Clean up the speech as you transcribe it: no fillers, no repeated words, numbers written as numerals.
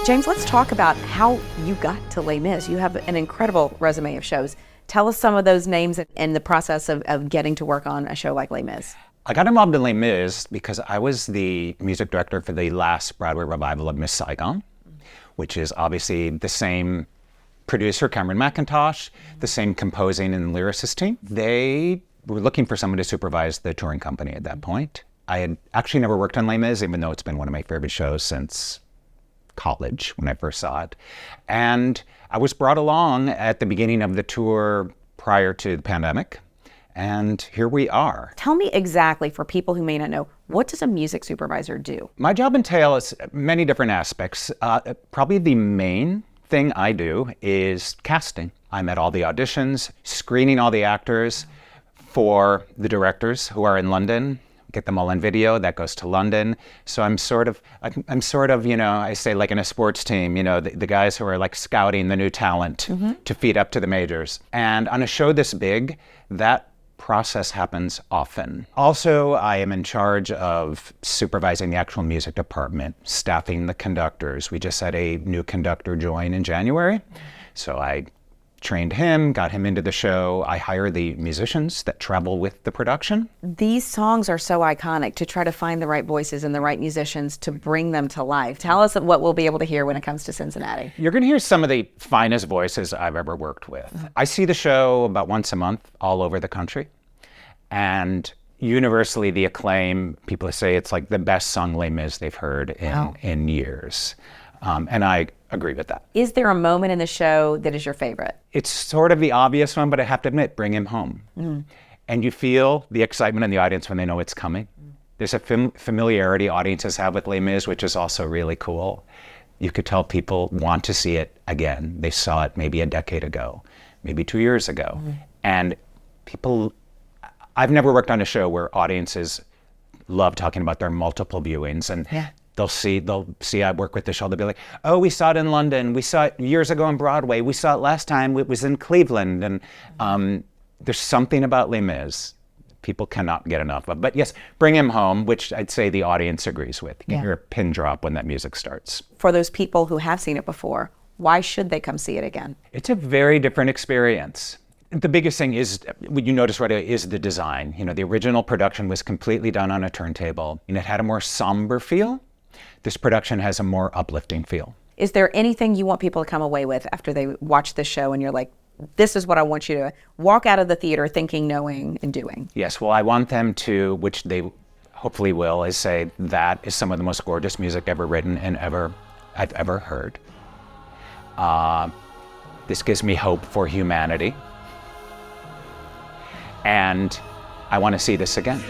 James, let's talk about how you got to Les Mis. You have an incredible resume of shows. Tell us some of those names and the process of getting to work on a show like Les Mis. I got involved in Les Mis because I was the music director for the last Broadway revival of Miss Saigon, which is obviously the same producer, Cameron McIntosh, the same composing and lyricist team. They were looking for someone to supervise the touring company at that point. I had actually never worked on Les Mis, even though it's been one of my favorite shows since college when I first saw it. And I was brought along at the beginning of the tour prior to the pandemic. And here we are. Tell me exactly, for people who may not know, what does a music supervisor do? My job entails many different aspects. Probably the main thing I do is casting. I'm at all the auditions, screening all the actors for the directors who are in London, get them all on video, that goes to London. So I'm sort of, I say like in a sports team, the guys who are like scouting the new talent to feed up to the majors. And on a show this big, that process happens often. Also, I am in charge of supervising the actual music department, staffing the conductors. We just had a new conductor join in January. So I trained him, got him into the show. I hire the musicians that travel with the production. These songs are so iconic. To try to find the right voices and the right musicians to bring them to life. Tell us what we'll be able to hear when it comes to Cincinnati. You're going to hear some of the finest voices I've ever worked with. I see the show about once a month all over the country. And universally the acclaim, people say it's like the best sung Les Mis they've heard in years. And I agree with that. Is there a moment in the show that is your favorite? It's sort of the obvious one, but I have to admit, Bring Him Home. And you feel the excitement in the audience when they know it's coming. There's a familiarity audiences have with Les Mis, which is also really cool. You could tell people want to see it again. They saw it maybe a decade ago, maybe 2 years ago. And people, I've never worked on a show where audiences love talking about their multiple viewings, and they'll see I work with the show. They'll be like, "Oh, we saw it in London. We saw it years ago on Broadway. We saw it last time. It was in Cleveland." And there's something about Les Mis people cannot get enough of. But yes, Bring Him Home, which I'd say the audience agrees with. You can hear a pin drop when that music starts. For those people who have seen it before, why should they come see it again? It's a very different experience. The biggest thing is, what you notice right away, is the design. The original production was completely done on a turntable, and it had a more somber feel. This production has a more uplifting feel. Is there anything you want people to come away with after they watch the show and you're like, this is what I want you to walk out of the theater thinking, knowing, and doing? Yes, well, I want them to, which they hopefully will, is say that is some of the most gorgeous music ever written and I've ever heard. This gives me hope for humanity. And I want to see this again.